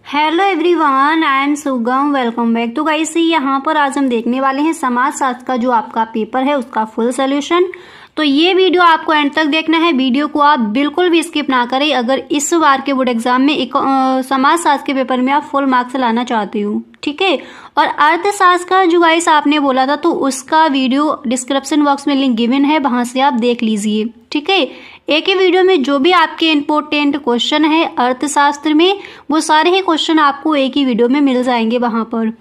Hello everyone, I am सुगम। Welcome back. तो guys यहाँ पर आज हम देखने वाले हैं समाजशास्त्र का जो आपका पेपर है उसका फुल सोल्यूशन। तो ये वीडियो आपको एंड तक देखना है। वीडियो को आप बिल्कुल भी स्किप ना करें अगर इस बार के बोर्ड एग्जाम में समाजशास्त्र के पेपर में आप फुल मार्क्स लाना चाहते हो, ठीक है। और अर्थशास्त्र का जो गाइस आपने बोला था तो उसका वीडियो डिस्क्रिप्शन बॉक्स में लिंक गिवन है, वहां से आप देख लीजिए, ठीक है। एक ही वीडियो में जो भी आपके इम्पोर्टेंट क्वेश्चन है अर्थशास्त्र में वो सारे ही क्वेश्चन आपको एक ही वीडियो में मिल जाएंगे वहां पर।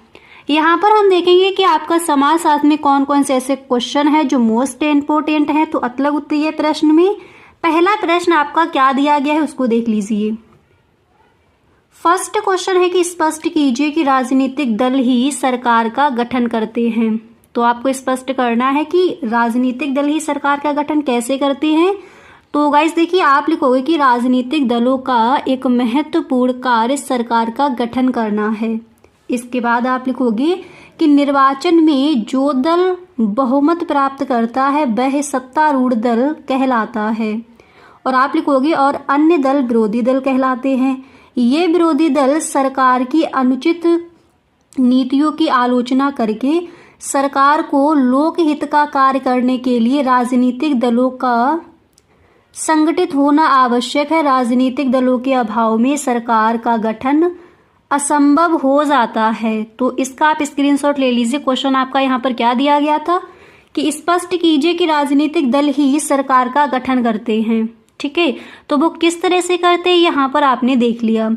यहाँ पर हम देखेंगे कि आपका समाजशास्त्र में कौन कौन से ऐसे क्वेश्चन है जो मोस्ट इम्पोर्टेंट है। तो अतलग उत्तरीय प्रश्न में पहला प्रश्न आपका क्या दिया गया है उसको देख लीजिए। फर्स्ट क्वेश्चन है कि स्पष्ट कीजिए कि राजनीतिक दल ही सरकार का गठन करते हैं। तो आपको स्पष्ट करना है कि राजनीतिक दल ही सरकार का गठन कैसे करते हैं। तो गाइस देखिए, आप लिखोगे कि राजनीतिक दलों का एक महत्वपूर्ण कार्य सरकार का गठन करना है। इसके बाद आप लिखोगे कि निर्वाचन में जो दल बहुमत प्राप्त करता है वह सत्तारूढ़ दल कहलाता है। और आप लिखोगे और अन्य दल विरोधी दल कहलाते हैं। ये विरोधी दल सरकार की अनुचित नीतियों की आलोचना करके सरकार को लोकहित का कार्य करने के लिए राजनीतिक दलों का संगठित होना आवश्यक है। राजनीतिक दलों के अभाव में सरकार का गठन असंभव हो जाता है। तो इसका आप स्क्रीनशॉट ले लीजिए। क्वेश्चन आपका यहाँ पर क्या दिया गया था कि स्पष्ट कीजिए कि राजनीतिक दल ही सरकार का गठन करते हैं, ठीक है। तो वो किस तरह से करते हैं यहाँ पर आपने देख लिया।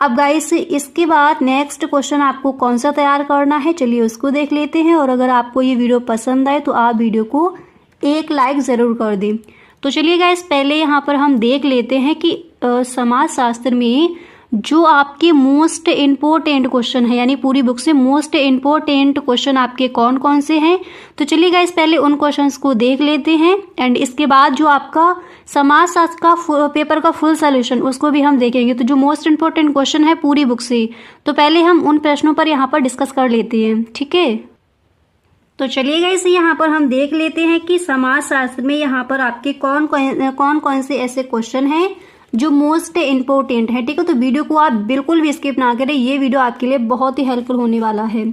अब गाइस इसके बाद नेक्स्ट क्वेश्चन आपको कौन सा तैयार करना है, चलिए उसको देख लेते हैं। और अगर आपको ये वीडियो पसंद आए तो आप वीडियो को एक लाइक जरूर कर दें। तो चलिए गाइस पहले यहाँ पर हम देख लेते हैं कि समाजशास्त्र में जो आपके मोस्ट इम्पोर्टेंट क्वेश्चन है, यानी पूरी बुक से मोस्ट इम्पोर्टेंट क्वेश्चन आपके कौन कौन से हैं। तो चलिए गाइस पहले उन क्वेश्चंस को देख लेते हैं एंड इसके बाद जो आपका समाजशास्त्र का पेपर का फुल सॉल्यूशन उसको भी हम देखेंगे। तो जो मोस्ट इम्पोर्टेंट क्वेश्चन है पूरी बुक से, तो पहले हम उन प्रश्नों पर यहाँ पर डिस्कस कर लेते हैं, ठीक है। तो चलिए गाइस यहाँ पर हम देख लेते हैं कि समाजशास्त्र में यहाँ पर आपके कौन कौन से ऐसे क्वेश्चन हैं जो मोस्ट इम्पोर्टेंट है, ठीक है। तो वीडियो को आप बिल्कुल भी स्किप ना करें, ये वीडियो आपके लिए बहुत ही हेल्पफुल होने वाला है।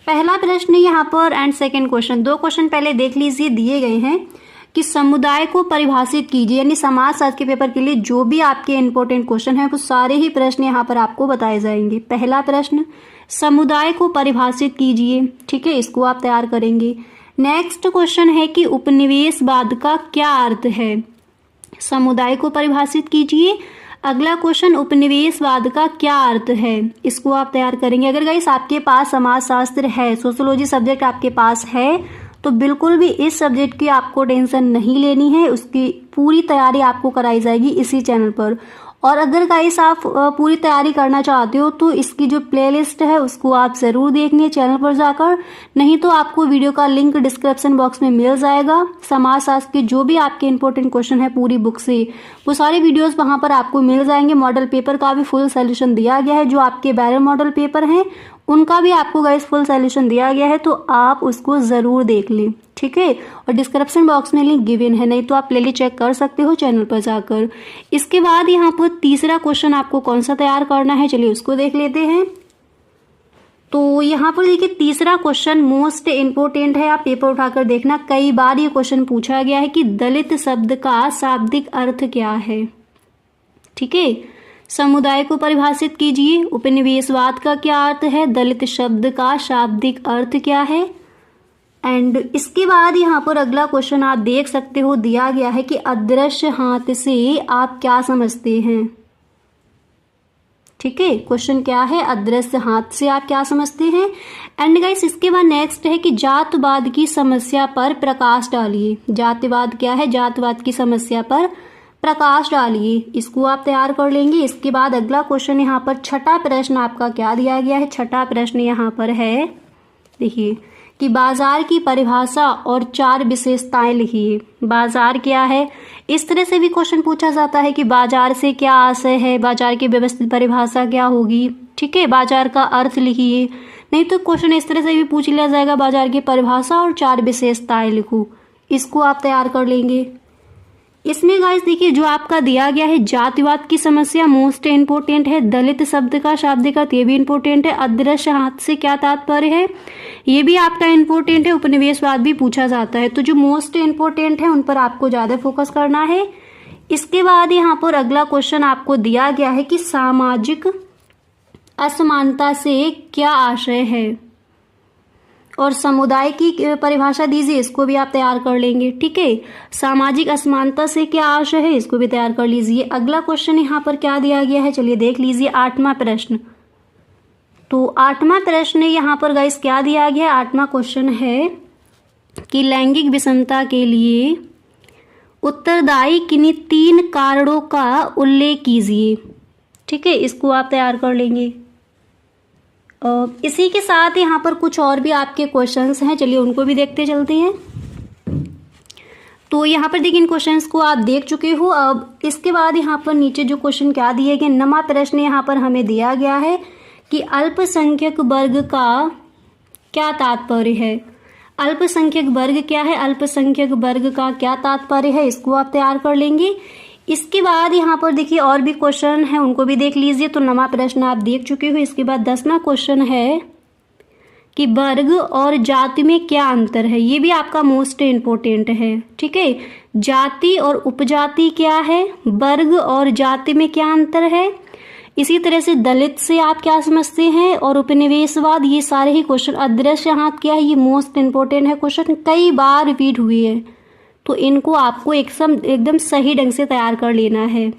पहला प्रश्न यहाँ पर एंड सेकंड क्वेश्चन, दो क्वेश्चन पहले देख लीजिए। दिए गए हैं कि समुदाय को परिभाषित कीजिए, यानी समाजशास्त्र के पेपर के लिए जो भी आपके इम्पोर्टेंट क्वेश्चन है वो सारे ही प्रश्न यहाँ पर आपको बताए जाएंगे। पहला प्रश्न समुदाय को परिभाषित कीजिए, ठीक है, इसको आप तैयार करेंगे। नेक्स्ट क्वेश्चन है कि उपनिवेशवाद का क्या अर्थ है, समुदाय को परिभाषित कीजिए। अगला क्वेश्चन उपनिवेशवाद का क्या अर्थ है, इसको आप तैयार करेंगे। अगर गाइस आपके पास समाजशास्त्र है, सोशियोलॉजी सब्जेक्ट आपके पास है, तो बिल्कुल भी इस सब्जेक्ट की आपको टेंशन नहीं लेनी है, उसकी पूरी तैयारी आपको कराई जाएगी इसी चैनल पर। और अगर गाइस आप पूरी तैयारी करना चाहते हो तो इसकी जो प्लेलिस्ट है उसको आप ज़रूर देखिए चैनल पर जाकर, नहीं तो आपको वीडियो का लिंक डिस्क्रिप्शन बॉक्स में मिल जाएगा। समाजशास्त्र के जो भी आपके इंपॉर्टेंट क्वेश्चन है पूरी बुक से वो सारे वीडियोस वहां पर आपको मिल जाएंगे। मॉडल पेपर का भी फुल सोल्यूशन दिया गया है, जो आपके बैरर मॉडल पेपर हैं उनका भी आपको गाइस फुल सोल्यूशन दिया गया है, तो आप उसको ज़रूर देख लें, ठीक है। और डिस्क्रिप्शन बॉक्स में लिंक गिवन है, नहीं तो आप प्लेलिस्ट चेक कर सकते हो चैनल पर जाकर। इसके बाद यहाँ पर तीसरा क्वेश्चन आपको कौन सा तैयार करना है, चलिए उसको देख लेते हैं। तो यहाँ पर देखिए तीसरा क्वेश्चन मोस्ट इम्पोर्टेंट है, आप पेपर उठाकर देखना। कई बार ये क्वेश्चन पूछा गया है कि दलित शब्द का शाब्दिक अर्थ क्या है, ठीक है। समुदाय को परिभाषित कीजिए, उपनिवेशवाद का क्या अर्थ है, दलित शब्द का शाब्दिक अर्थ क्या है। एंड इसके बाद यहाँ पर अगला क्वेश्चन आप देख सकते हो, दिया गया है कि अदृश्य हाथ से आप क्या समझते हैं, ठीक है। क्वेश्चन क्या है, अदृश्य हाथ से आप क्या समझते हैं। एंड गाइस इसके बाद नेक्स्ट है कि जातवाद की समस्या पर प्रकाश डालिए। जातिवाद क्या है, जातवाद की समस्या पर प्रकाश डालिए, इसको आप तैयार कर लेंगे। इसके बाद अगला क्वेश्चन यहाँ पर छठा प्रश्न आपका क्या दिया गया है, छठा प्रश्न यहाँ पर है देखिए कि बाजार की परिभाषा और 4 विशेषताएं लिखिए। बाजार क्या है, इस तरह से भी क्वेश्चन पूछा जाता है कि बाजार से क्या आशय है, बाजार की व्यवस्थित परिभाषा क्या होगी, ठीक है। बाजार का अर्थ लिखिए, नहीं तो क्वेश्चन इस तरह से भी पूछ लिया जाएगा बाजार की परिभाषा और 4 विशेषताएं लिखो, इसको आप तैयार कर लेंगे। इसमें गाइस देखिए जो आपका दिया गया है जातिवाद की समस्या मोस्ट इंपोर्टेंट है। दलित शब्द का शाब्दिक अर्थ ये भी इंपोर्टेंट है। अदृश्य हाथ से क्या तात्पर्य है ये भी आपका इंपोर्टेंट है। उपनिवेशवाद भी पूछा जाता है। तो जो मोस्ट इंपोर्टेंट है उन पर आपको ज्यादा फोकस करना है। इसके बाद यहाँ पर अगला क्वेश्चन आपको दिया गया है कि सामाजिक असमानता से क्या आशय है और समुदाय की परिभाषा दीजिए, इसको भी आप तैयार कर लेंगे। ठीक है, सामाजिक असमानता से क्या आशय है इसको भी तैयार कर लीजिए। अगला क्वेश्चन यहाँ पर क्या दिया गया है चलिए देख लीजिए। 8वां प्रश्न, तो 8वां प्रश्न यहाँ पर गाइस क्या दिया गया है। 8वां क्वेश्चन है कि लैंगिक विषमता के लिए उत्तरदायी किन्हीं 3 कारणों का उल्लेख कीजिए। ठीक है, इसको आप तैयार कर लेंगे। इसी के साथ यहाँ पर कुछ और भी आपके क्वेश्चंस हैं, चलिए उनको भी देखते चलते हैं। तो यहाँ पर देखिए इन क्वेश्चंस को आप देख चुके हो। अब इसके बाद यहाँ पर नीचे जो क्वेश्चन क्या दिए गए, 9वां प्रश्न यहाँ पर हमें दिया गया है कि अल्पसंख्यक वर्ग का क्या तात्पर्य है। अल्पसंख्यक वर्ग क्या है, अल्पसंख्यक वर्ग का क्या तात्पर्य है, इसको आप तैयार कर लेंगे। इसके बाद यहाँ पर देखिए और भी क्वेश्चन है, उनको भी देख लीजिए। तो 9वां प्रश्न आप देख चुके हो। इसके बाद 10वां क्वेश्चन है कि वर्ग और जाति में क्या अंतर है, ये भी आपका मोस्ट इम्पोर्टेंट है। ठीक है, जाति और उपजाति क्या है, वर्ग और जाति में क्या अंतर है। इसी तरह से दलित से आप क्या समझते हैं और उपनिवेशवाद, ये सारे ही क्वेश्चन। अदृश्य हाथ क्या है, ये मोस्ट इम्पोर्टेंट है, क्वेश्चन कई बार रिपीट हुए हैं, तो इनको आपको एकदम सही ढंग से तैयार कर लेना है।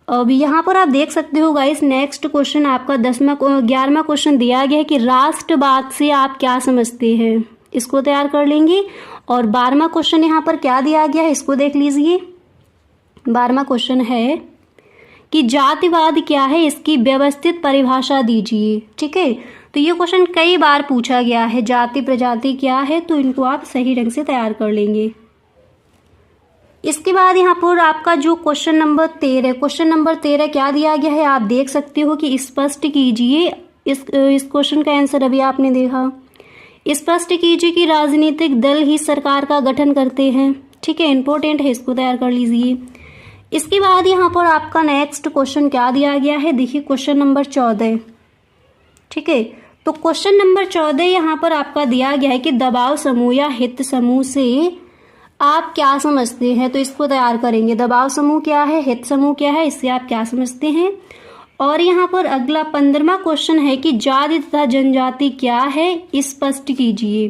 अब यहाँ पर आप देख सकते हो गाइस, नेक्स्ट क्वेश्चन आपका 11वां क्वेश्चन दिया गया है कि राष्ट्रवाद से आप क्या समझते हैं, इसको तैयार कर लेंगे। और 12वां क्वेश्चन यहाँ पर क्या दिया गया है, इसको देख लीजिए। 12वां क्वेश्चन है कि जातिवाद क्या है, इसकी व्यवस्थित परिभाषा दीजिए। ठीक है, तो ये क्वेश्चन कई बार पूछा गया है, जाति प्रजाति क्या है, तो इनको आप सही ढंग से तैयार कर लेंगे। इसके बाद यहाँ पर आपका जो क्वेश्चन नंबर 13 क्या दिया गया है, आप देख सकते हो कि स्पष्ट कीजिए। इस क्वेश्चन का आंसर अभी आपने देखा। स्पष्ट कीजिए कि राजनीतिक दल ही सरकार का गठन करते हैं। ठीक है, इंपॉर्टेंट है, इसको तैयार कर लीजिए। इसके बाद यहाँ पर आपका नेक्स्ट क्वेश्चन क्या दिया गया है, देखिए क्वेश्चन नंबर 14। ठीक है, तो क्वेश्चन नंबर 14 यहाँ पर आपका दिया गया है कि दबाव समूह या हित समूह से आप क्या समझते हैं, तो इसको तैयार करेंगे। दबाव समूह क्या है, हित समूह क्या है, इससे आप क्या समझते हैं। और यहाँ पर अगला 15वां क्वेश्चन है कि जाति तथा जनजाति क्या है, स्पष्ट कीजिए।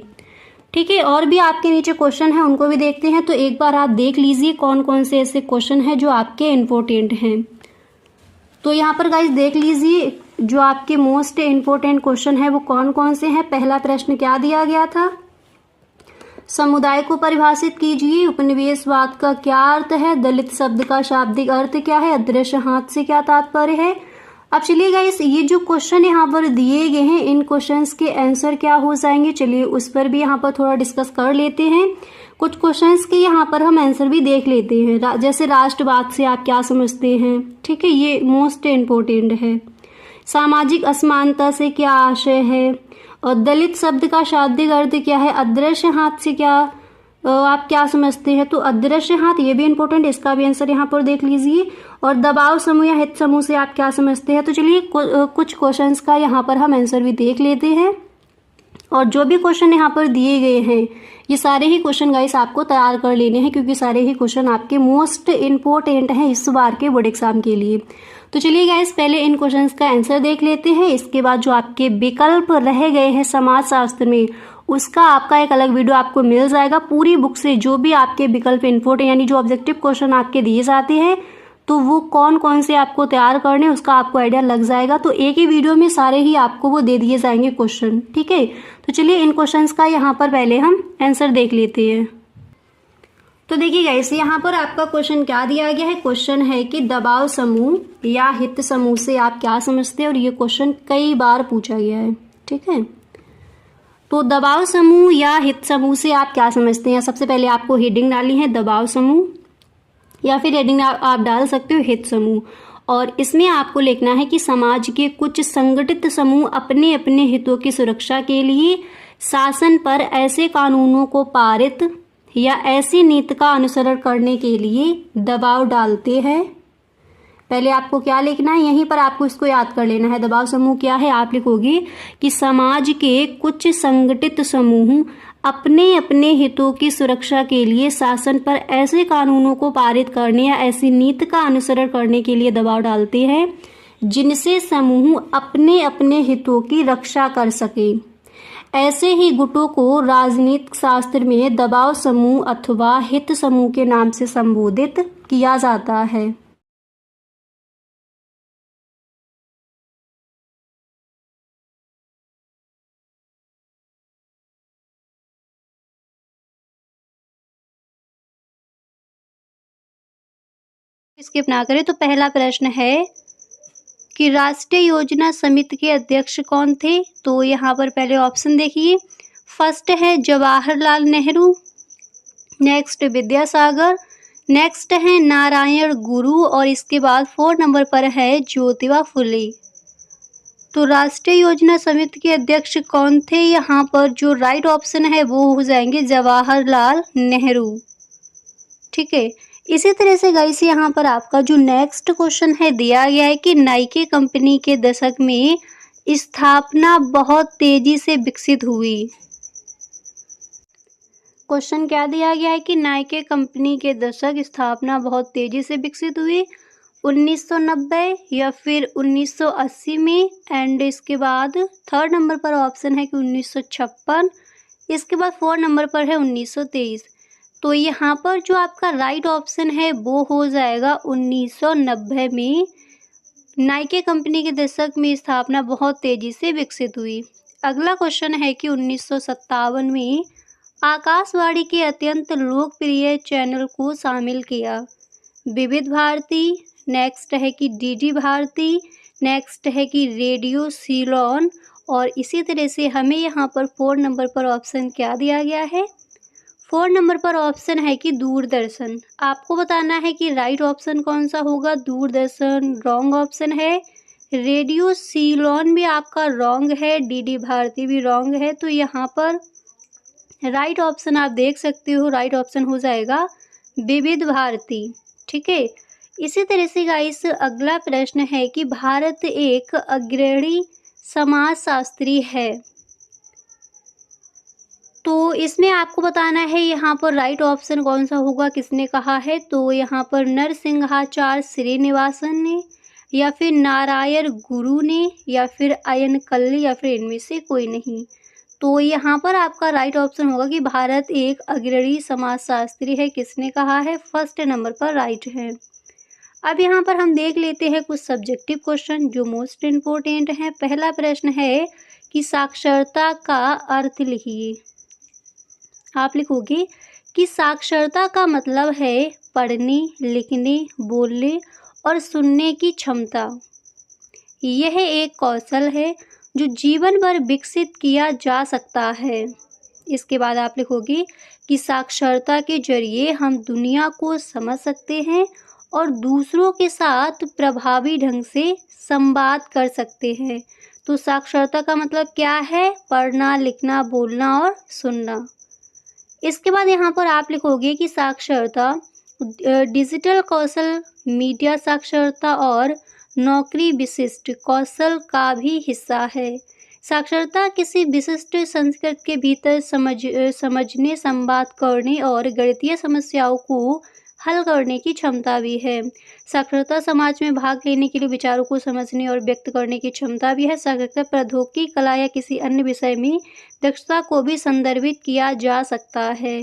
ठीक है, और भी आपके नीचे क्वेश्चन है, उनको भी देखते हैं। तो एक बार आप देख लीजिए कौन कौन से ऐसे क्वेश्चन हैं जो आपके इम्पोर्टेंट हैं। तो यहाँ पर गाइस देख लीजिए जो आपके मोस्ट इम्पोर्टेंट क्वेश्चन है वो कौन कौन से हैं। पहला प्रश्न क्या दिया गया था, समुदाय को परिभाषित कीजिए। उपनिवेशवाद का क्या अर्थ है, दलित शब्द का शाब्दिक अर्थ क्या है, अदृश्य हाथ से क्या तात्पर्य है। अब चलिए गाइस ये जो क्वेश्चन यहाँ पर दिए गए हैं, इन क्वेश्चंस के आंसर क्या हो जाएंगे, चलिए उस पर भी यहाँ पर थोड़ा डिस्कस कर लेते हैं। कुछ क्वेश्चंस के यहाँ पर हम आंसर भी देख लेते हैं, जैसे राष्ट्रवाद से आप क्या समझते हैं। ठीक है, ये मोस्ट इम्पोर्टेंट है। सामाजिक असमानता से क्या आशय है, और दलित शब्द का शाब्दिक अर्थ क्या है, अदृश्य हाथ से क्या आप क्या समझते हैं। तो अदृश्य हाथ ये भी इंपॉर्टेंट, इसका भी आंसर यहाँ पर देख लीजिए। और दबाव समूह या हित समूह से आप क्या समझते हैं। तो चलिए कुछ क्वेश्चंस का यहाँ पर हम आंसर भी देख लेते हैं। और जो भी क्वेश्चन यहाँ पर दिए गए हैं ये सारे ही क्वेश्चन गाइस आपको तैयार कर लेने हैं, क्योंकि सारे ही क्वेश्चन आपके मोस्ट इम्पोर्टेंट हैं इस बार के बोर्ड एग्जाम के लिए। तो चलिए गाइस पहले इन क्वेश्चंस का आंसर देख लेते हैं। इसके बाद जो आपके विकल्प रह गए हैं समाजशास्त्र में, उसका आपका एक अलग वीडियो आपको मिल जाएगा। पूरी बुक से जो भी आपके विकल्प इम्पोर्टेंट यानी जो ऑब्जेक्टिव क्वेश्चन आपके दिए जाते हैं, तो वो कौन कौन से आपको तैयार करने उसका आपको आइडिया लग जाएगा। तो एक ही वीडियो में सारे ही आपको वो दे दिए जाएंगे क्वेश्चन। ठीक है, तो चलिए इन क्वेश्चंस का यहाँ पर पहले हम आंसर देख लेते हैं। तो देखिए गाइस यहाँ पर आपका क्वेश्चन क्या दिया गया है, क्वेश्चन है कि दबाव समूह या हित समूह से आप क्या समझते हैं, और ये क्वेश्चन कई बार पूछा गया है। ठीक है, तो दबाव समूह या हित समूह से आप क्या समझते हैं। सबसे पहले आपको हेडिंग डालनी है दबाव समूह, या फिर हेडिंग आप डाल सकते हो हित समूह। और इसमें आपको लिखना है कि समाज के कुछ संगठित समूह अपने अपने हितों की सुरक्षा के लिए शासन पर ऐसे कानूनों को पारित या ऐसी नीति का अनुसरण करने के लिए दबाव डालते हैं। पहले आपको क्या लिखना है, यहीं पर आपको इसको याद कर लेना है। दबाव समूह क्या है, आप लिखोगे कि समाज के कुछ संगठित समूह अपने अपने हितों की सुरक्षा के लिए शासन पर ऐसे कानूनों को पारित करने या ऐसी नीति का अनुसरण करने के लिए दबाव डालते हैं जिनसे समूह अपने अपने हितों की रक्षा कर सके। ऐसे ही गुटों को राजनीतिक शास्त्र में दबाव समूह अथवा हित समूह के नाम से संबोधित किया जाता है। स्किप ना करें। तो पहला प्रश्न है कि राष्ट्रीय योजना समिति के अध्यक्ष कौन थे। तो यहाँ पर पहले ऑप्शन देखिए, फर्स्ट है जवाहरलाल नेहरू, नेक्स्ट विद्यासागर, नेक्स्ट है नारायण गुरु और इसके बाद 4 नंबर पर है ज्योतिबा फुले। तो राष्ट्रीय योजना समिति के अध्यक्ष कौन थे, यहाँ पर जो राइट ऑप्शन है वो हो जाएंगे जवाहरलाल नेहरू। ठीक है, इसी तरह से गाइस यहाँ पर आपका जो नेक्स्ट क्वेश्चन है दिया गया है कि नाइके कंपनी के दशक में स्थापना बहुत तेजी से विकसित हुई। क्वेश्चन क्या दिया गया है कि नाइके कंपनी के दशक स्थापना बहुत तेजी से विकसित हुई, 1990 या फिर 1980 में, एंड इसके बाद 3rd नंबर पर ऑप्शन है कि 1956, इसके बाद 4 नंबर पर है 1923। तो यहाँ पर जो आपका राइट ऑप्शन है वो हो जाएगा 1990 में नाइके कंपनी के दशक में स्थापना बहुत तेजी से विकसित हुई। अगला क्वेश्चन है कि 1957 में आकाशवाणी के अत्यंत लोकप्रिय चैनल को शामिल किया, विविध भारती, नेक्स्ट है कि डीडी भारती, नेक्स्ट है कि रेडियो सीलोन और इसी तरह से हमें यहाँ पर 4 नंबर पर ऑप्शन क्या दिया गया है, 4 नंबर पर ऑप्शन है कि दूरदर्शन। आपको बताना है कि राइट ऑप्शन कौन सा होगा, दूरदर्शन रॉन्ग ऑप्शन है, रेडियो सीलोन भी आपका रॉन्ग है, डीडी भारती भी रॉन्ग है। तो यहाँ पर राइट ऑप्शन आप देख सकते हो, राइट ऑप्शन हो जाएगा विविध भारती। ठीक है, इसी तरह से गाइस अगला प्रश्न है कि भारत एक अग्रणी समाजशास्त्री है। तो इसमें आपको बताना है यहाँ पर राइट ऑप्शन कौन सा होगा, किसने कहा है। तो यहाँ पर नरसिंहाचार्य श्रीनिवासन ने या फिर नारायण गुरु ने या फिर अयन कल्ली या फिर इनमें से कोई नहीं। तो यहाँ पर आपका राइट ऑप्शन होगा कि भारत एक अग्रणी समाजशास्त्री है, किसने कहा है, 1st नंबर पर राइट है। अब यहाँ पर हम देख लेते हैं कुछ सब्जेक्टिव क्वेश्चन जो मोस्ट इम्पोर्टेंट हैं। पहला प्रश्न है कि साक्षरता का अर्थ लिखिए। आप लिखोगे कि साक्षरता का मतलब है पढ़ने, लिखने, बोलने और सुनने की क्षमता। यह एक कौशल है जो जीवन भर विकसित किया जा सकता है। इसके बाद आप लिखोगे कि साक्षरता के जरिए हम दुनिया को समझ सकते हैं और दूसरों के साथ प्रभावी ढंग से संवाद कर सकते हैं। तो साक्षरता का मतलब क्या है, पढ़ना, लिखना, बोलना और सुनना। इसके बाद यहाँ पर आप लिखोगे कि साक्षरता डिजिटल कौशल, मीडिया साक्षरता और नौकरी विशिष्ट कौशल का भी हिस्सा है। साक्षरता किसी विशिष्ट संस्कृति के भीतर समझने, संवाद करने और गणितीय समस्याओं को हल करने की क्षमता भी है। साक्षरता समाज में भाग लेने के लिए विचारों को समझने और व्यक्त करने की क्षमता भी है। साक्षरता प्रौद्योगिकी, कला या किसी अन्य विषय में दक्षता को भी संदर्भित किया जा सकता है।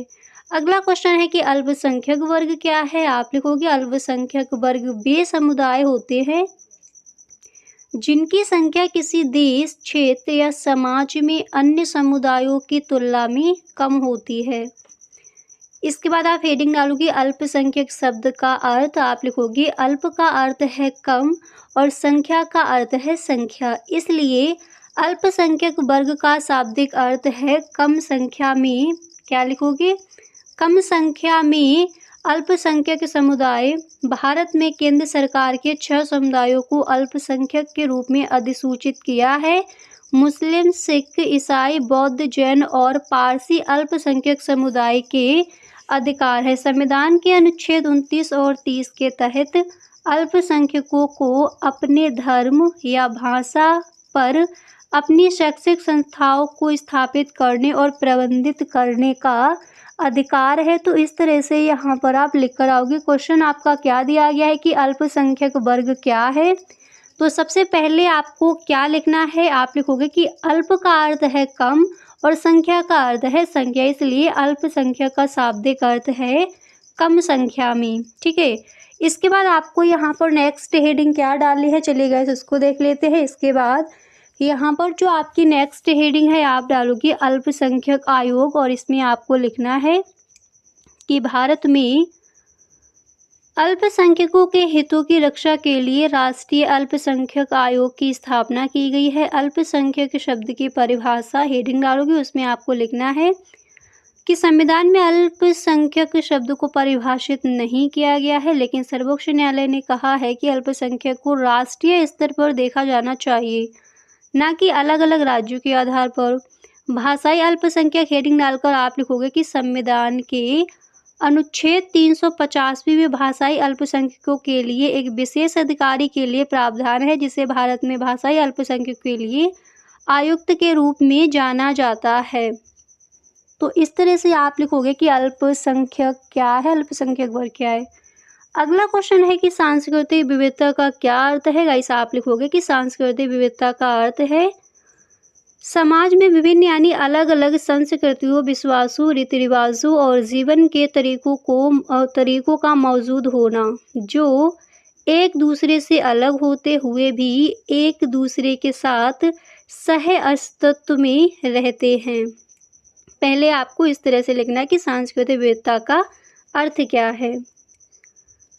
अगला क्वेश्चन है कि अल्पसंख्यक वर्ग क्या है। आप लिखोगे अल्पसंख्यक वर्ग वे समुदाय होते हैं जिनकी संख्या किसी देश, क्षेत्र या समाज में अन्य समुदायों की तुलना में कम होती है। इसके बाद आप हेडिंग डालोगे अल्पसंख्यक शब्द का अर्थ। आप लिखोगे अल्प का अर्थ है कम और संख्या का अर्थ है संख्या, इसलिए अल्पसंख्यक वर्ग का शाब्दिक अर्थ है कम संख्या में। क्या लिखोगे, कम संख्या में अल्पसंख्यक समुदाय। भारत में केंद्र सरकार के 6 समुदायों को अल्पसंख्यक के रूप में अधिसूचित किया है। मुस्लिम, सिख, ईसाई, बौद्ध, जैन और पारसी अल्पसंख्यक समुदाय के अधिकार है। संविधान के अनुच्छेद 29 और 30 के तहत अल्पसंख्यकों को अपने धर्म या भाषा पर अपनी शैक्षिक संस्थाओं को स्थापित करने और प्रबंधित करने का अधिकार है। तो इस तरह से यहाँ पर आप लिख कर आओगे। क्वेश्चन आपका क्या दिया गया है कि अल्पसंख्यक वर्ग क्या है। तो सबसे पहले आपको क्या लिखना है, आप लिखोगे कि अल्प का अर्थ है कम और संख्या का अर्थ है संख्या, इसलिए अल्पसंख्यक का शाब्दिक अर्थ है कम संख्या में। ठीक है, इसके बाद आपको यहाँ पर नेक्स्ट हेडिंग क्या डालनी है, चलिए गाइस उसको देख लेते हैं। इसके बाद यहाँ पर जो आपकी नेक्स्ट हेडिंग है आप डालोगे अल्पसंख्यक आयोग, और इसमें आपको लिखना है कि भारत में अल्पसंख्यकों के हितों की रक्षा के लिए राष्ट्रीय अल्पसंख्यक आयोग की स्थापना की गई है। अल्पसंख्यक शब्द की परिभाषा हेडिंग डालोगे, उसमें आपको लिखना है कि संविधान में अल्पसंख्यक शब्द को परिभाषित नहीं किया गया है, लेकिन सर्वोच्च न्यायालय ने कहा है कि अल्पसंख्यक को राष्ट्रीय स्तर पर देखा जाना चाहिए, न कि अलग अलग राज्यों के आधार पर। भाषाई अल्पसंख्यक हेडिंग डालकर आप लिखोगे कि संविधान के अनुच्छेद 350 में भाषाई अल्पसंख्यकों के लिए एक विशेष अधिकारी के लिए प्रावधान है, जिसे भारत में भाषाई अल्पसंख्यक के लिए आयुक्त के रूप में जाना जाता है। तो इस तरह से आप लिखोगे कि अल्पसंख्यक क्या है, अल्पसंख्यक वर्ग क्या है। अगला क्वेश्चन है कि सांस्कृतिक विविधता का क्या अर्थ है। गाइस आप लिखोगे कि सांस्कृतिक विविधता का अर्थ है समाज में विभिन्न यानी अलग अलग संस्कृतियों, विश्वासों, रीति रिवाजों और जीवन के तरीकों का मौजूद होना, जो एक दूसरे से अलग होते हुए भी एक दूसरे के साथ सह अस्तित्व में रहते हैं। पहले आपको इस तरह से लिखना है कि सांस्कृतिक विविधता का अर्थ क्या है।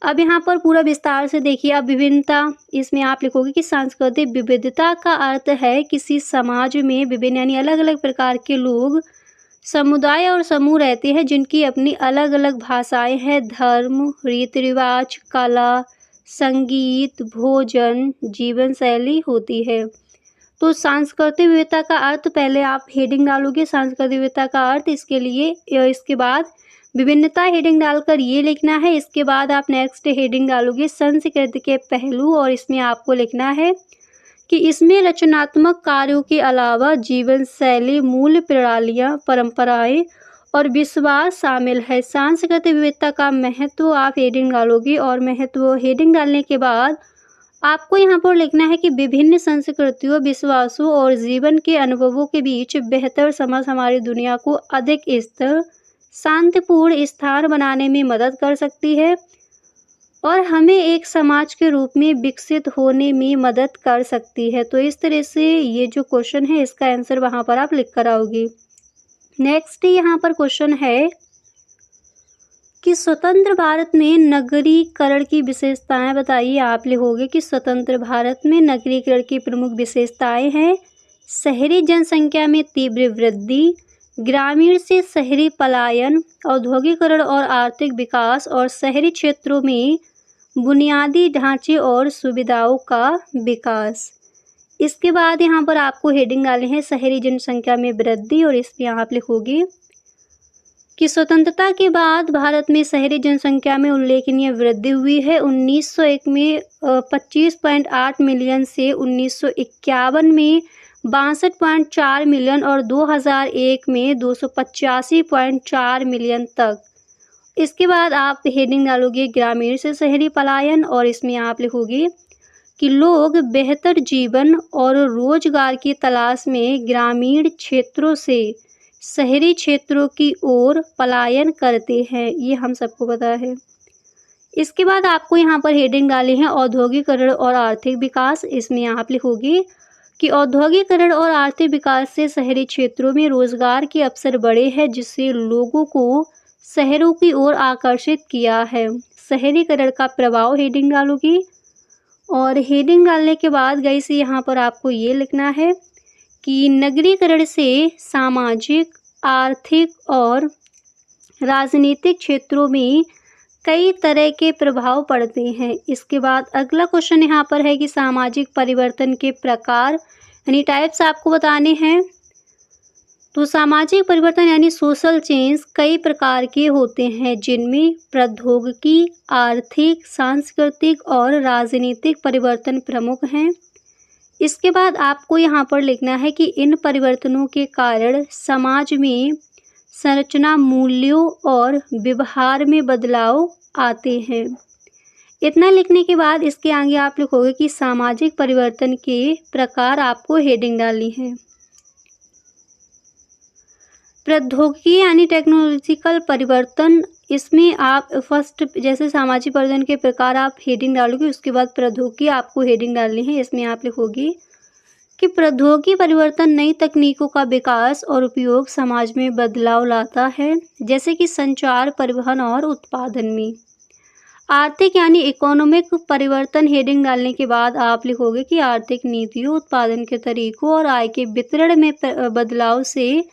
अब यहाँ पर पूरा विस्तार से देखिए। अब विभिन्नता, इसमें आप लिखोगे कि सांस्कृतिक विविधता का अर्थ है किसी समाज में विभिन्न यानी अलग अलग प्रकार के लोग, समुदाय और समूह रहते हैं, जिनकी अपनी अलग अलग भाषाएं हैं, धर्म, रीति रिवाज, कला, संगीत, भोजन, जीवन शैली होती है। तो सांस्कृतिक विविधता का अर्थ पहले आप हेडिंग डालोगे सांस्कृतिक विविधता का अर्थ, इसके लिए इसके बाद विभिन्नता हेडिंग डालकर ये लिखना है। इसके बाद आप नेक्स्ट हेडिंग डालोगे संस्कृति के पहलू, और इसमें आपको लिखना है कि इसमें रचनात्मक कार्यों के अलावा जीवन शैली, मूल्य, प्रणालियाँ, परंपराएं और विश्वास शामिल है। सांस्कृतिक विविधता का महत्व आप हेडिंग डालोगे, और महत्व हेडिंग डालने के बाद आपको यहाँ पर लिखना है कि विभिन्न संस्कृतियों, विश्वासों और जीवन के अनुभवों के बीच बेहतर समझ हमारी दुनिया को अधिक स्थिर, शांतिपूर्ण स्थान बनाने में मदद कर सकती है और हमें एक समाज के रूप में विकसित होने में मदद कर सकती है। तो इस तरह से ये जो क्वेश्चन है इसका आंसर वहाँ पर आप लिख कर आओगे। नेक्स्ट यहाँ पर क्वेश्चन है कि स्वतंत्र भारत में नगरीकरण की विशेषताएं बताइए। आप लिखोगे कि स्वतंत्र भारत में नगरीकरण की प्रमुख विशेषताएं हैं शहरी जनसंख्या में तीव्र वृद्धि, ग्रामीण से शहरी पलायन, औद्योगिकरण और आर्थिक विकास, और शहरी क्षेत्रों में बुनियादी ढांचे और सुविधाओं का विकास। इसके बाद यहाँ पर आपको हेडिंग डालनी है शहरी जनसंख्या में वृद्धि, और इसमें आप लिखोगे कि स्वतंत्रता के बाद भारत में शहरी जनसंख्या में उल्लेखनीय वृद्धि हुई है। 1901 में 25.8 मिलियन से 1951 में 62.4 मिलियन और 2001 में 285.4 मिलियन तक। इसके बाद आप हेडिंग डालोगे ग्रामीण से शहरी पलायन, और इसमें आप लिखोगे कि लोग बेहतर जीवन और रोजगार की तलाश में ग्रामीण क्षेत्रों से शहरी क्षेत्रों की ओर पलायन करते हैं। ये हम सबको पता है। इसके बाद आपको यहाँ पर हेडिंग डाली है औद्योगिकरण और आर्थिक विकास। इसमें आप लिखोगे कि औद्योगिकरण और आर्थिक विकास से शहरी क्षेत्रों में रोजगार के अवसर बढ़े हैं, जिससे लोगों को शहरों की ओर आकर्षित किया है। शहरीकरण का प्रभाव हेडिंग डालोगी, और हेडिंग डालने के बाद गाइस यहाँ पर आपको ये लिखना है कि नगरीकरण से सामाजिक, आर्थिक और राजनीतिक क्षेत्रों में कई तरह के प्रभाव पड़ते हैं। इसके बाद अगला क्वेश्चन यहाँ पर है कि सामाजिक परिवर्तन के प्रकार यानी टाइप्स आपको बताने हैं। तो सामाजिक परिवर्तन यानी सोशल चेंज कई प्रकार के होते हैं, जिनमें प्रौद्योगिकी, आर्थिक, सांस्कृतिक और राजनीतिक परिवर्तन प्रमुख हैं। इसके बाद आपको यहाँ पर लिखना है कि इन परिवर्तनों के कारण समाज में संरचना, मूल्यों और व्यवहार में बदलाव आते हैं। इतना लिखने के बाद इसके आगे आप लिखोगे कि सामाजिक परिवर्तन के प्रकार, आपको हेडिंग डालनी है। प्रौद्योगिकी यानी टेक्नोलॉजिकल परिवर्तन, इसमें आप फर्स्ट जैसे सामाजिक परिवर्तन के प्रकार आप हेडिंग डालोगे, उसके बाद प्रौद्योगिकी आपको हेडिंग डालनी है। इसमें आप लिखोगे कि प्रौद्योगिकी परिवर्तन नई तकनीकों का विकास और उपयोग समाज में बदलाव लाता है, जैसे कि संचार, परिवहन और उत्पादन में। आर्थिक यानी इकोनॉमिक परिवर्तन, हेडिंग डालने के बाद आप लिखोगे कि आर्थिक नीतियों, उत्पादन के तरीकों और आय के वितरण में बदलाव से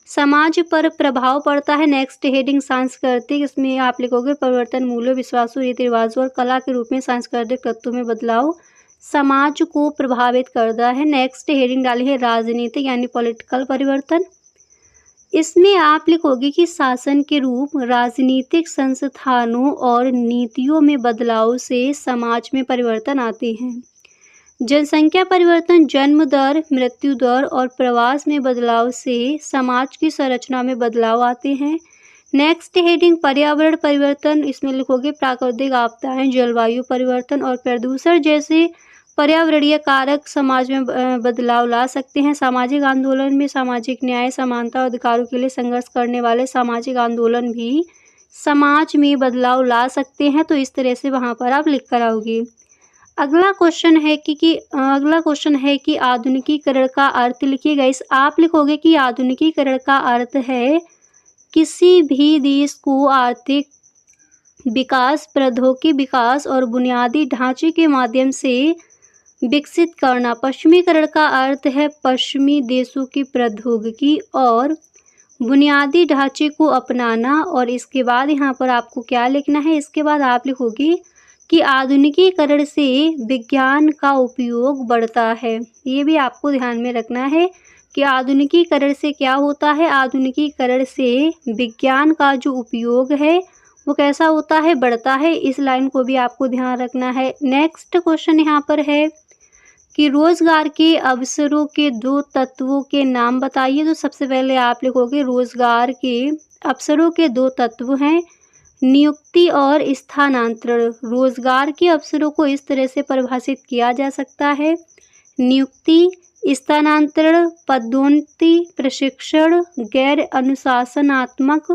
समाज पर प्रभाव पड़ता है। नेक्स्ट हेडिंग सांस्कृतिक, इसमें आप लिखोगे परिवर्तन मूल्यों, विश्वासों, रीति रिवाजों और कला के रूप में सांस्कृतिक तत्वों में बदलाव समाज को प्रभावित करता है। नेक्स्ट हेडिंग डाली है राजनीतिक यानी पॉलिटिकल परिवर्तन। इसमें आप लिखोगे कि शासन के रूप, राजनीतिक संस्थानों और नीतियों में बदलाव से समाज में परिवर्तन आते हैं। जनसंख्या परिवर्तन, जन्म दर, मृत्यु दर और प्रवास में बदलाव से समाज की संरचना में बदलाव आते हैं। नेक्स्ट हेडिंग पर्यावरण परिवर्तन, इसमें लिखोगे प्राकृतिक आपदाएं, जलवायु परिवर्तन और प्रदूषण जैसे पर्यावरणीय कारक समाज में बदलाव ला सकते हैं। सामाजिक आंदोलन में सामाजिक न्याय, समानता और अधिकारों के लिए संघर्ष करने वाले सामाजिक आंदोलन भी समाज में बदलाव ला सकते हैं। तो इस तरह से वहाँ पर आप लिख कर आओगे। अगला क्वेश्चन है कि आधुनिकीकरण का अर्थ लिखिएगा। इस आप लिखोगे कि आधुनिकीकरण का अर्थ है किसी भी देश को आर्थिक विकास, प्रौद्योगिकी विकास और बुनियादी ढांचे के माध्यम से विकसित करना। पश्चिमीकरण का अर्थ है पश्चिमी देशों की प्रौद्योगिकी और बुनियादी ढांचे को अपनाना। और इसके बाद यहाँ पर आपको क्या लिखना है, इसके बाद आप लिखोगे कि आधुनिकीकरण से विज्ञान का उपयोग बढ़ता है। ये भी आपको ध्यान में रखना है कि आधुनिकीकरण से क्या होता है, आधुनिकीकरण से विज्ञान का जो उपयोग है वो कैसा होता है, बढ़ता है। इस लाइन को भी आपको ध्यान रखना है। नेक्स्ट क्वेश्चन यहाँ पर है कि रोजगार के अवसरों के दो तत्वों के नाम बताइए। तो सबसे पहले आप लिखोगे रोजगार के अवसरों के दो तत्व हैं, नियुक्ति और स्थानांतरण। रोजगार के अवसरों को इस तरह से परिभाषित किया जा सकता है, नियुक्ति, स्थानांतरण, पदोन्नति, प्रशिक्षण, गैर अनुशासनात्मक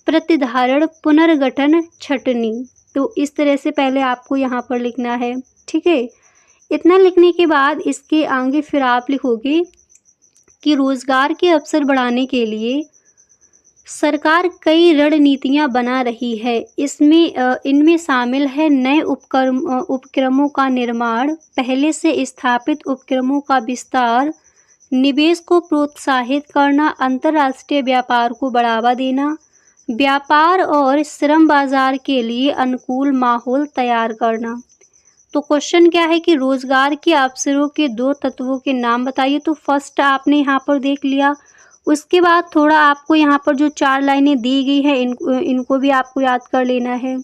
प्रतिधारण, पुनर्गठन, छटनी। तो इस तरह से पहले आपको यहाँ पर लिखना है, ठीक है। इतना लिखने के बाद इसके आगे फिर आप लिखोगे कि रोजगार के अवसर बढ़ाने के लिए सरकार कई रणनीतियां बना रही है। इनमें शामिल है नए उपक्रमों का निर्माण, पहले से स्थापित उपक्रमों का विस्तार, निवेश को प्रोत्साहित करना, अंतर्राष्ट्रीय व्यापार को बढ़ावा देना, व्यापार और श्रम बाजार के लिए अनुकूल माहौल तैयार करना। तो क्वेश्चन क्या है कि रोजगार के अवसरों के दो तत्वों के नाम बताइए। तो फर्स्ट आपने यहाँ पर देख लिया। उसके बाद थोड़ा आपको यहाँ पर जो 4 लाइनें दी गई है इनको भी आपको याद कर लेना है।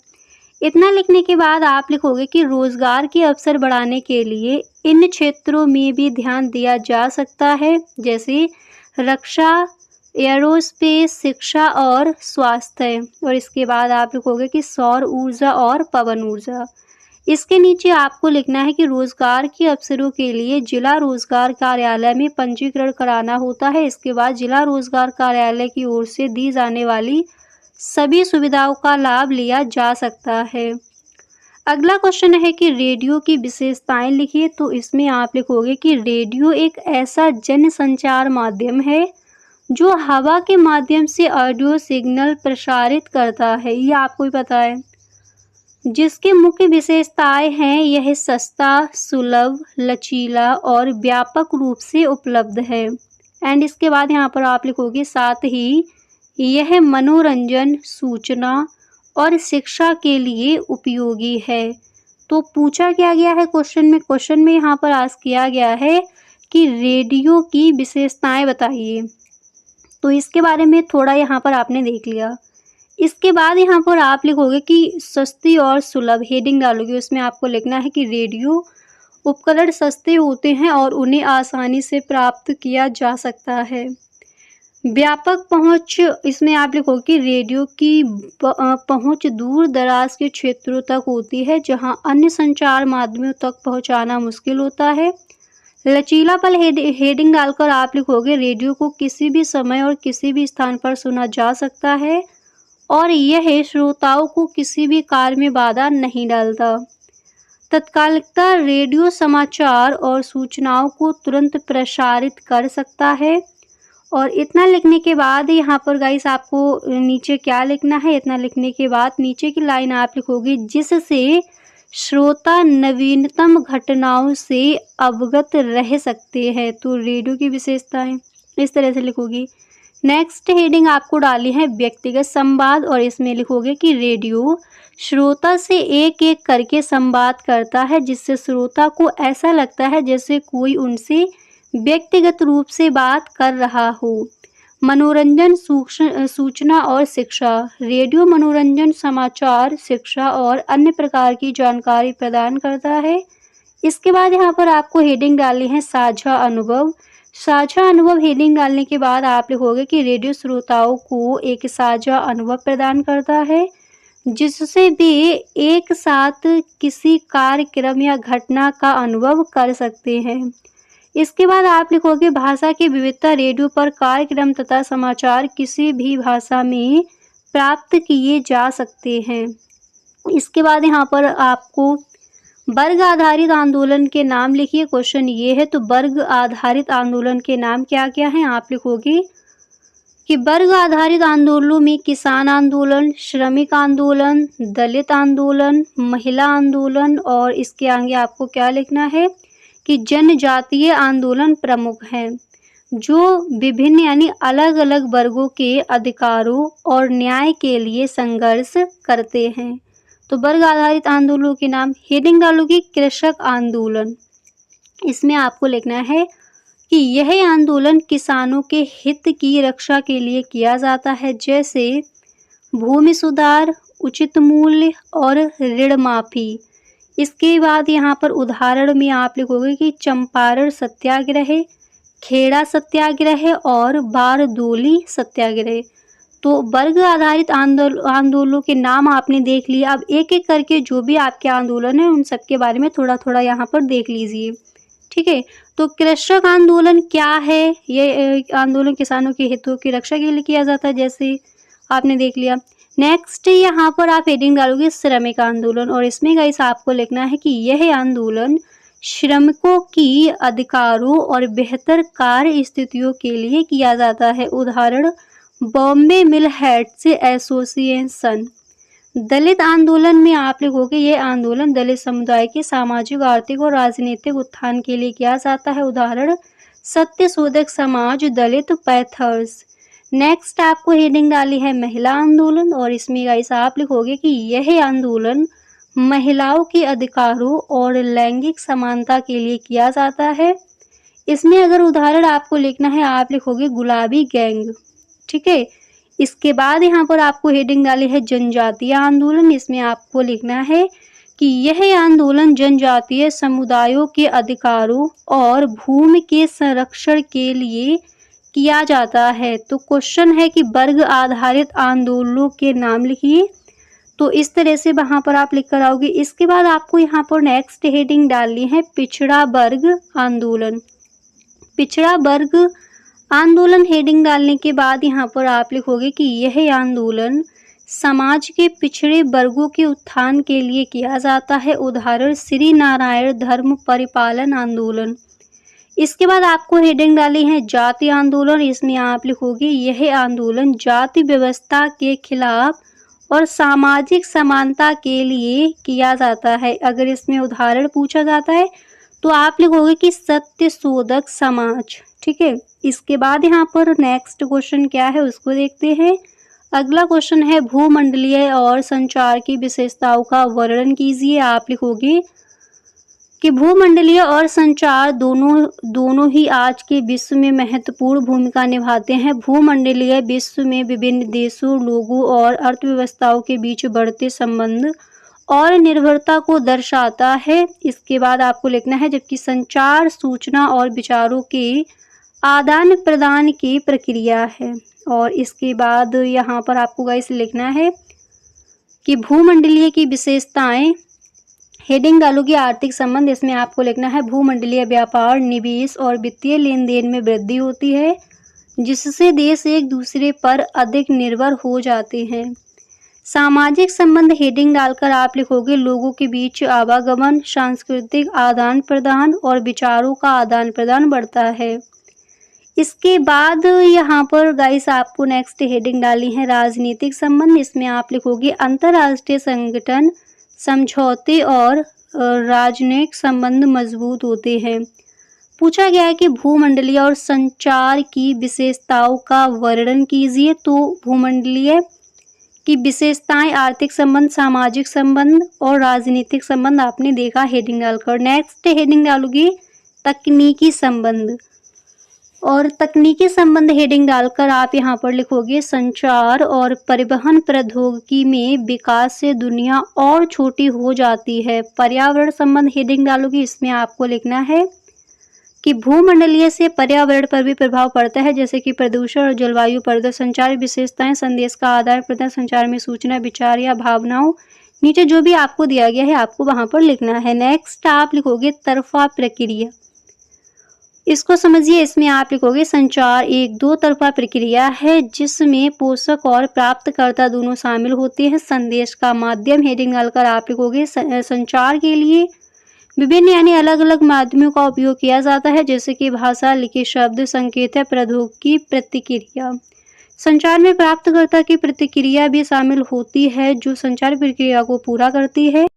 इतना लिखने के बाद आप लिखोगे कि रोजगार के अवसर बढ़ाने के लिए इन क्षेत्रों में भी ध्यान दिया जा सकता है, जैसे रक्षा, एरोस्पेस, शिक्षा और स्वास्थ्य। और इसके बाद आप लिखोगे कि सौर ऊर्जा और पवन ऊर्जा। इसके नीचे आपको लिखना है कि रोजगार के अवसरों के लिए जिला रोजगार कार्यालय में पंजीकरण कराना होता है। इसके बाद जिला रोजगार कार्यालय की ओर से दी जाने वाली सभी सुविधाओं का लाभ लिया जा सकता है। अगला क्वेश्चन है कि रेडियो की विशेषताएं लिखिए। तो इसमें आप लिखोगे कि रेडियो एक ऐसा जन संचार माध्यम है जो हवा के माध्यम से ऑडियो सिग्नल प्रसारित करता है। ये आपको ही पता है। जिसकी मुख्य विशेषताएं हैं, यह सस्ता, सुलभ, लचीला और व्यापक रूप से उपलब्ध है। एंड इसके बाद यहाँ पर आप लिखोगे साथ ही यह मनोरंजन, सूचना और शिक्षा के लिए उपयोगी है। तो पूछा क्या गया है क्वेश्चन में यहाँ पर आस्क किया गया है कि रेडियो की विशेषताएं बताइए। तो इसके बारे में थोड़ा यहाँ पर आपने देख लिया। इसके बाद यहाँ पर आप लिखोगे कि सस्ती और सुलभ, हेडिंग डालोगे, उसमें आपको लिखना है कि रेडियो उपकरण सस्ते होते हैं और उन्हें आसानी से प्राप्त किया जा सकता है। व्यापक पहुंच, इसमें आप लिखोगे कि रेडियो की पहुंच दूर दराज के क्षेत्रों तक होती है जहां अन्य संचार माध्यमों तक पहुंचाना मुश्किल होता है। लचीलापन, हेडिंग डालकर आप लिखोगे रेडियो को किसी भी समय और किसी भी स्थान पर सुना जा सकता है और यह श्रोताओं को किसी भी कार्य में बाधा नहीं डालता। तत्कालिकता, रेडियो समाचार और सूचनाओं को तुरंत प्रसारित कर सकता है। और इतना लिखने के बाद यहाँ पर गाइस आपको नीचे क्या लिखना है, इतना लिखने के बाद नीचे की लाइन आप लिखोगे जिससे श्रोता नवीनतम घटनाओं से अवगत रह सकते हैं। तो रेडियो की विशेषताएं इस तरह से लिखोगी। नेक्स्ट हेडिंग आपको डाली है व्यक्तिगत संवाद और इसमें लिखोगे कि रेडियो श्रोता से एक एक करके संवाद करता है जिससे श्रोता को ऐसा लगता है जैसे कोई उनसे व्यक्तिगत रूप से बात कर रहा हो। मनोरंजन, सूचना और शिक्षा, रेडियो मनोरंजन, समाचार, शिक्षा और अन्य प्रकार की जानकारी प्रदान करता है। इसके बाद यहाँ पर आपको हेडिंग डालनी है साझा अनुभव। साझा अनुभव हेडिंग डालने के बाद आप लिखोगे कि रेडियो श्रोताओं को एक साझा अनुभव प्रदान करता है जिससे वे एक साथ किसी कार्यक्रम या घटना का अनुभव कर सकते हैं। इसके बाद आप लिखोगे भाषा की विविधता, रेडियो पर कार्यक्रम तथा समाचार किसी भी भाषा में प्राप्त किए जा सकते हैं। इसके बाद यहाँ पर आपको वर्ग आधारित आंदोलन के नाम लिखिए। क्वेश्चन ये है, तो वर्ग आधारित आंदोलन के नाम क्या क्या हैं? आप लिखोगे कि वर्ग आधारित आंदोलनों में किसान आंदोलन, श्रमिक आंदोलन, दलित आंदोलन, महिला आंदोलन और इसके आगे आपको क्या लिखना है कि जनजातीय आंदोलन प्रमुख हैं जो विभिन्न यानी अलग अलग वर्गों के अधिकारों और न्याय के लिए संघर्ष करते हैं। तो वर्ग आधारित आंदोलनों के नाम। हेडिंग डालोगी कृषक आंदोलन, इसमें आपको लिखना है कि यह आंदोलन किसानों के हित की रक्षा के लिए किया जाता है जैसे भूमि सुधार, उचित मूल्य और ऋण माफी। इसके बाद यहाँ पर उदाहरण में आप लिखोगे कि चंपारण सत्याग्रह, खेड़ा सत्याग्रह और बारदोली सत्याग्रह। तो वर्ग आधारित आंदोलनों के नाम आपने देख लिया। अब एक एक करके जो भी आपके आंदोलन है उन सब के बारे में थोड़ा थोड़ा यहाँ पर देख लीजिए, ठीक है। तो कृषक आंदोलन क्या है? ये आंदोलन किसानों के हितों की रक्षा के लिए किया जाता है, जैसे आपने देख लिया। नेक्स्ट यहाँ पर आप हेडिंग डालोगे श्रमिक आंदोलन और इसमें गाइस आपको लिखना है कि यह आंदोलन श्रमिकों की अधिकारों और बेहतर कार्य स्थितियों के लिए किया जाता है। उदाहरण बॉम्बे मिल हेड्स एसोसिएशन। दलित आंदोलन में आप लिखोगे यह आंदोलन दलित समुदाय के सामाजिक, आर्थिक और राजनीतिक उत्थान के लिए किया जाता है। उदाहरण सत्यशोधक समाज, दलित पैंथर्स। नेक्स्ट आपको हेडिंग डाली है महिला आंदोलन और इसमें गाइस आप लिखोगे कि यह आंदोलन महिलाओं के अधिकारों और लैंगिक समानता के लिए किया जाता है। इसमें अगर उदाहरण आपको लिखना है आप लिखोगे गुलाबी गैंग, ठीक है। इसके बाद यहाँ पर आपको हेडिंग डाली है जनजातीय आंदोलन। इसमें आपको लिखना है कि यह आंदोलन जनजातीय समुदायों के अधिकारों और भूमि के संरक्षण के लिए किया जाता है। तो क्वेश्चन है कि वर्ग आधारित आंदोलनों के नाम लिखिए। तो इस तरह से वहाँ पर आप लिख कर आओगे। इसके बाद आपको यहाँ पर नेक्स्ट हेडिंग डालनी है पिछड़ा वर्ग आंदोलन। पिछड़ा वर्ग आंदोलन हेडिंग डालने के बाद यहाँ पर आप लिखोगे कि यह आंदोलन समाज के पिछड़े वर्गों के उत्थान के लिए किया जाता है। उदाहरण श्री नारायण धर्म परिपालन आंदोलन। इसके बाद आपको हेडिंग डाली है जाति आंदोलन। इसमें आप लिखोगे यह आंदोलन जाति व्यवस्था के खिलाफ और सामाजिक समानता के लिए किया जाता है। अगर इसमें उदाहरण पूछा जाता है तो आप लिखोगे कि सत्यशोधक समाज, ठीक है। इसके बाद यहाँ पर नेक्स्ट क्वेश्चन क्या है उसको देखते हैं। अगला क्वेश्चन है भूमंडलीय और संचार की विशेषताओं का वर्णन कीजिए। आप लिखोगे कि भूमंडलीय और संचार दोनों ही आज के विश्व में महत्वपूर्ण भूमिका निभाते हैं। भूमंडलीय विश्व में विभिन्न देशों, लोगों और अर्थव्यवस्थाओं के बीच बढ़ते संबंध और निर्भरता को दर्शाता है। इसके बाद आपको लिखना है, जबकि संचार सूचना और विचारों के आदान प्रदान की प्रक्रिया है। और इसके बाद यहाँ पर आपको गाइस लिखना है कि भूमंडलीय की विशेषताएं, हेडिंग डालोगे आर्थिक संबंध। इसमें आपको लिखना है भूमंडलीय व्यापार, निवेश और वित्तीय लेन देन में वृद्धि होती है, जिससे देश एक दूसरे पर अधिक निर्भर हो जाते हैं। सामाजिक संबंध, हेडिंग डालकर आप लिखोगे लोगों के बीच आवागमन, सांस्कृतिक आदान प्रदान और विचारों का आदान प्रदान बढ़ता है। इसके बाद यहाँ पर गाइस आपको नेक्स्ट हेडिंग डाली है राजनीतिक संबंध। इसमें आप लिखोगे अंतर्राष्ट्रीय संगठन, समझौते और राजनयिक संबंध मजबूत होते हैं। पूछा गया है कि भूमंडलीय और संचार की विशेषताओं का वर्णन कीजिए। तो भूमंडलीय की विशेषताएं आर्थिक संबंध, सामाजिक संबंध और राजनीतिक संबंध आपने देखा हेडिंग डालकर। नेक्स्ट हेडिंग डालोगे तकनीकी संबंध, और तकनीकी संबंध हेडिंग डालकर आप यहाँ पर लिखोगे संचार और परिवहन प्रौद्योगिकी में विकास से दुनिया और छोटी हो जाती है। पर्यावरण संबंध हेडिंग डालोगे। इसमें आपको लिखना है कि भूमंडलीय से पर्यावरण पर भी प्रभाव पड़ता है, जैसे कि प्रदूषण और जलवायु परिवर्तन। संचार विशेषताएं, संदेश का आदान प्रदान, संचार में सूचना, विचार या भावनाओं, नीचे जो भी आपको दिया गया है आपको वहां पर लिखना है। नेक्स्ट आप लिखोगे तरफा प्रक्रिया। इसको समझिए। इसमें आप लिखोगे संचार एक दो तरफा प्रक्रिया है, जिसमें पोषक और प्राप्तकर्ता दोनों शामिल होते हैं। संदेश का माध्यम हेडिंग डालकर आप लिखोगे संचार के लिए विभिन्न यानी अलग अलग माध्यमों का उपयोग किया जाता है, जैसे कि भाषा, लिखित शब्द, संकेत, प्रौद्योगिकी, प्रतिक्रिया। संचार में प्राप्तकर्ता की प्रतिक्रिया भी शामिल होती है, जो संचार प्रक्रिया को पूरा करती है।